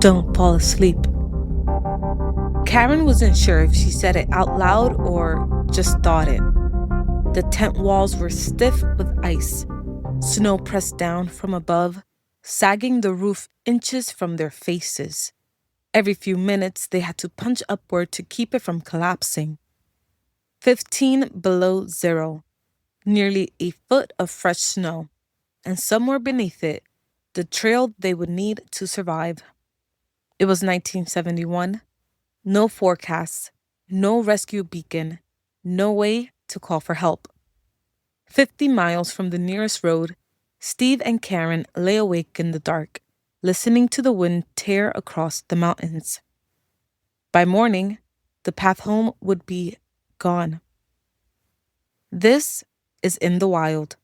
Don't fall asleep. Karen wasn't sure if she said it out loud or just thought it. The tent walls were stiff with ice, snow pressed down from above, sagging the roof inches from their faces. Every few minutes, they had to punch upward to keep it from collapsing. 15 below zero, nearly a foot of fresh snow, and somewhere beneath it, the trail they would need to survive. It was 1971. No forecasts, no rescue beacon, no way to call for help. 50 miles from the nearest road, Steve and Karen lay awake in the dark, listening to the wind tear across the mountains. By morning, the path home would be gone. This is In the Wild.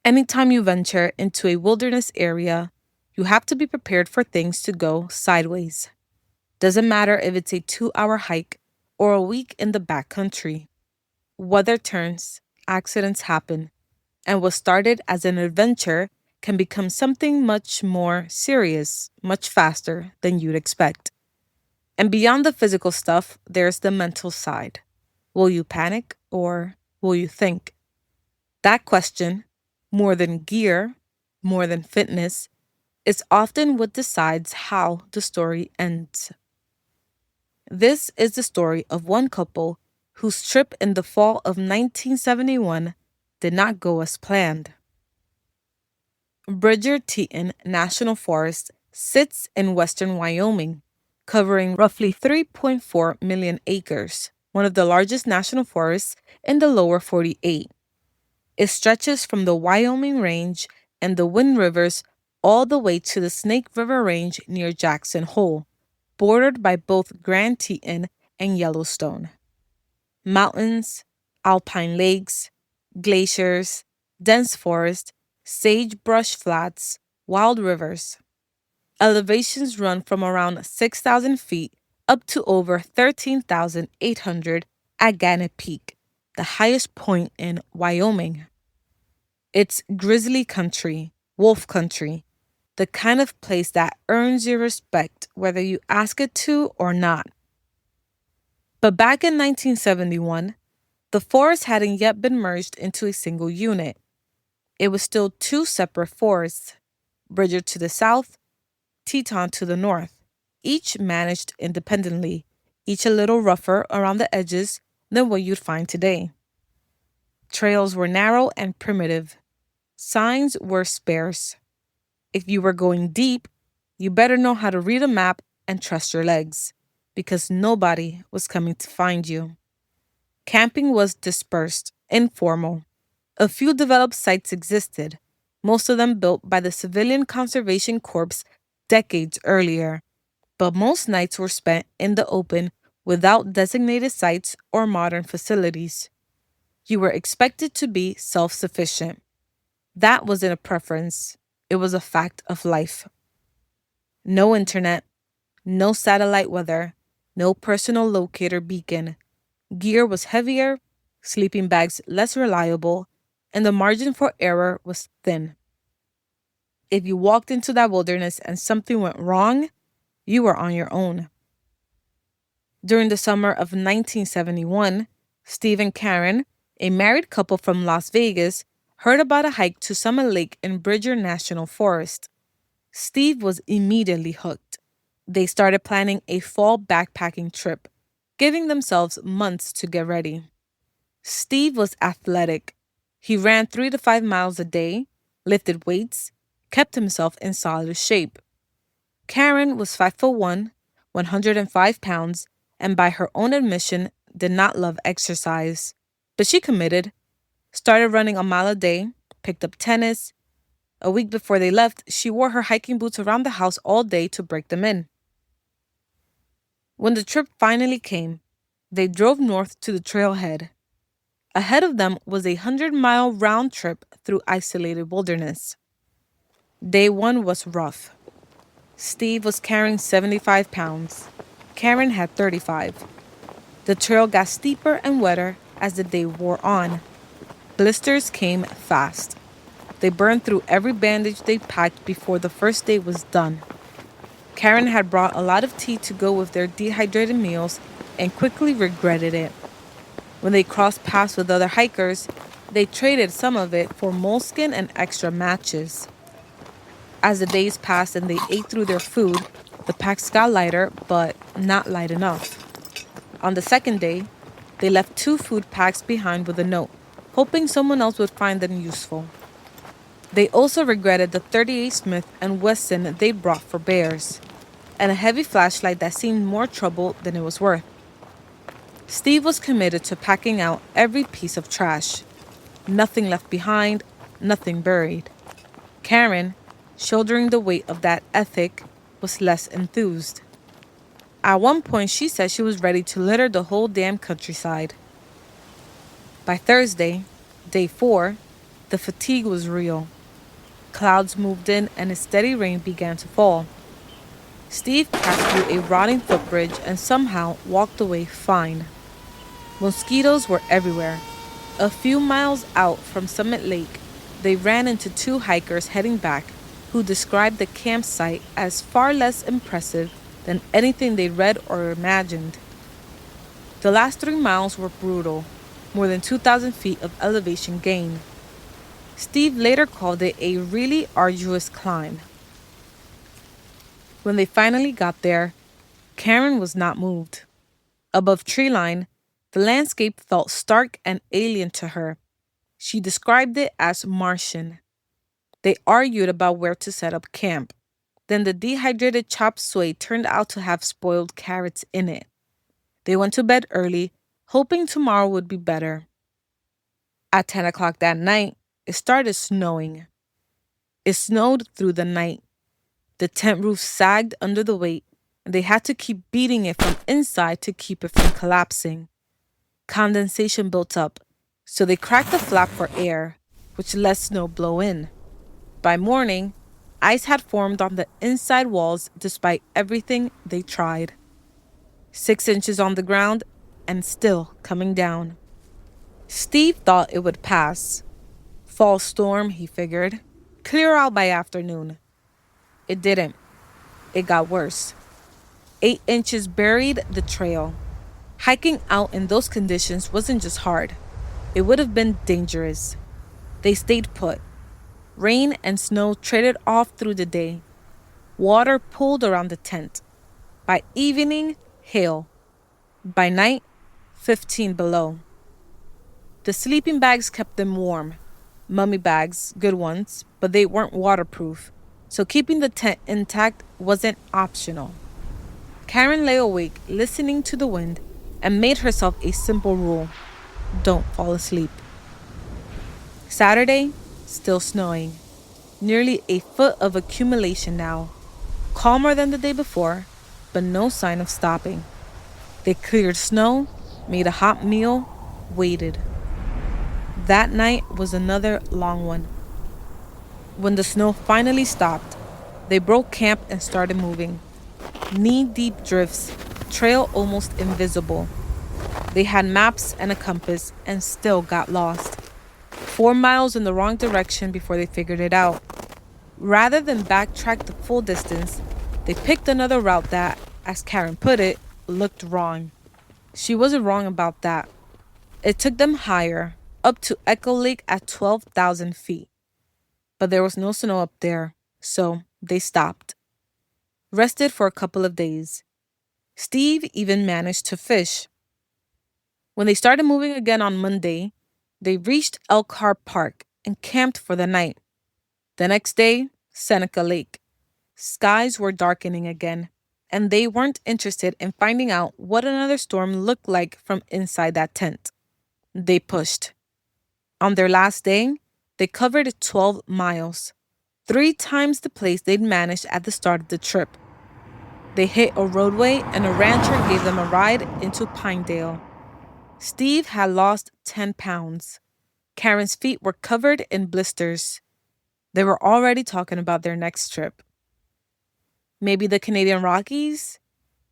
Anytime you venture into a wilderness area, you have to be prepared for things to go sideways. Doesn't matter if it's a 2-hour hike or a week in the backcountry. Weather turns, accidents happen, and what started as an adventure can become something much more serious, much faster than you'd expect. And beyond the physical stuff, there's the mental side. Will you panic or will you think? That question, more than gear, more than fitness, is often what decides how the story ends. This is the story of one couple whose trip in the fall of 1971 did not go as planned. Bridger-Teton National Forest sits in western Wyoming, covering roughly 3.4 million acres, one of the largest national forests in the lower 48. It stretches from the Wyoming Range and the Wind Rivers all the way to the Snake River Range near Jackson Hole, bordered by both Grand Teton and Yellowstone. Mountains, alpine lakes, glaciers, dense forest, sagebrush flats, wild rivers. Elevations run from around 6,000 feet up to over 13,800 at Gannett Peak, the highest point in Wyoming. It's grizzly country, wolf country, the kind of place that earns your respect whether you ask it to or not. But back in 1971, the forest hadn't yet been merged into a single unit. It was still two separate forests, Bridger to the south, Teton to the north, each managed independently, each a little rougher around the edges than what you'd find today. Trails were narrow and primitive. Signs were sparse. If you were going deep, you better know how to read a map and trust your legs, because nobody was coming to find you. Camping was dispersed, informal. A few developed sites existed, most of them built by the Civilian Conservation Corps decades earlier, but most nights were spent in the open without designated sites or modern facilities. You were expected to be self-sufficient. That wasn't a preference. It was a fact of life. No internet, no satellite weather, no personal locator beacon. Gear was heavier, sleeping bags less reliable, and the margin for error was thin. If you walked into that wilderness and something went wrong, you were on your own. During the summer of 1971, Steve and Karen, a married couple from Las Vegas, heard about a hike to Summit Lake in Bridger National Forest. Steve was immediately hooked. They started planning a fall backpacking trip, giving themselves months to get ready. Steve was athletic. He ran 3 to 5 miles a day, lifted weights, kept himself in solid shape. Karen was 5'1", 105 pounds, and by her own admission, did not love exercise. But she committed, started running a mile a day, picked up tennis. A week before they left, she wore her hiking boots around the house all day to break them in. When the trip finally came, they drove north to the trailhead. Ahead of them was a 100-mile round trip through isolated wilderness. Day 1 was rough. Steve was carrying 75 pounds. Karen had 35. The trail got steeper and wetter as the day wore on. Blisters came fast. They burned through every bandage they packed before the first day was done. Karen had brought a lot of tea to go with their dehydrated meals and quickly regretted it. When they crossed paths with other hikers, they traded some of it for moleskin and extra matches. As the days passed and they ate through their food, the packs got lighter, but not light enough. On the second day, they left 2 food packs behind with a note, hoping someone else would find them useful. They also regretted the 38 Smith and Wesson they'd brought for bears, and a heavy flashlight that seemed more trouble than it was worth. Steve was committed to packing out every piece of trash. Nothing left behind, nothing buried. Karen, shouldering the weight of that ethic, was less enthused. At one point, she said she was ready to litter the whole damn countryside. By Thursday, day 4, the fatigue was real. Clouds moved in and a steady rain began to fall. Steve passed through a rotting footbridge and somehow walked away fine. Mosquitoes were everywhere. A few miles out from Summit Lake, they ran into 2 hikers heading back who described the campsite as far less impressive than anything they read or imagined. The last 3 miles were brutal, more than 2,000 feet of elevation gain. Steve later called it a really arduous climb. When they finally got there, Karen was not moved. Above treeline, the landscape felt stark and alien to her. She described it as Martian. They argued about where to set up camp. Then the dehydrated chop suey turned out to have spoiled carrots in it. They went to bed early, hoping tomorrow would be better. At 10 o'clock that night, it started snowing. It snowed through the night. The tent roof sagged under the weight, and they had to keep beating it from inside to keep it from collapsing. Condensation built up, so they cracked the flap for air, which let snow blow in. By morning, ice had formed on the inside walls despite everything they tried. 6 inches on the ground and still coming down. Steve thought it would pass. Fall storm, he figured. Clear out by afternoon. It didn't. It got worse. 8 inches buried the trail. Hiking out in those conditions wasn't just hard. It would have been dangerous. They stayed put. Rain and snow traded off through the day. Water pooled around the tent. By evening, hail. By night, 15 below. The sleeping bags kept them warm. Mummy bags, good ones, but they weren't waterproof, so keeping the tent intact wasn't optional. Karen lay awake, listening to the wind, and made herself a simple rule: don't fall asleep. Saturday, still snowing. Nearly a foot of accumulation now. Calmer than the day before, but no sign of stopping. They cleared snow, made a hot meal, waited. That night was another long one. When the snow finally stopped, they broke camp and started moving. Knee-deep drifts, trail almost invisible. They had maps and a compass and still got lost. 4 miles in the wrong direction before they figured it out. Rather than backtrack the full distance, they picked another route that, as Karen put it, looked wrong. She wasn't wrong about that. It took them higher, up to Echo Lake at 12,000 feet. But there was no snow up there, so they stopped. Rested for a couple of days. Steve even managed to fish. When they started moving again on Monday, they reached Elkhart Park and camped for the night. The next day, Seneca Lake. Skies were darkening again, and they weren't interested in finding out what another storm looked like from inside that tent. They pushed. On their last day, they covered 12 miles, 3 times the pace they'd managed at the start of the trip. They hit a roadway and a rancher gave them a ride into Pinedale. Steve had lost 10 pounds. Karen's feet were covered in blisters. They were already talking about their next trip. Maybe the Canadian Rockies?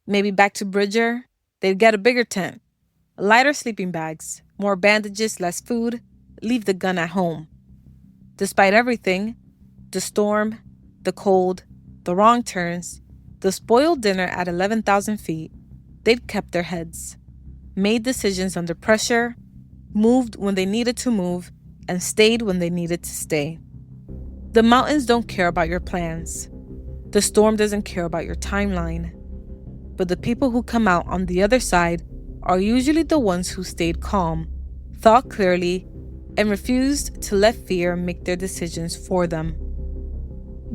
Maybe back to Bridger? They'd get a bigger tent, lighter sleeping bags, more bandages, less food, leave the gun at home. Despite everything, the storm, the cold, the wrong turns, The spoiled dinner at 11,000 feet, they'd kept their heads, made decisions under pressure, moved when they needed to move, and stayed when they needed to stay. The mountains don't care about your plans. The storm doesn't care about your timeline. But the people who come out on the other side are usually the ones who stayed calm, thought clearly, and refused to let fear make their decisions for them.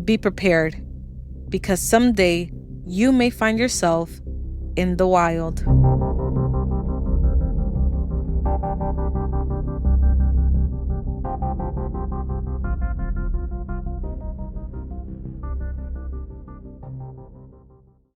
Be prepared, because someday you may find yourself in the wild.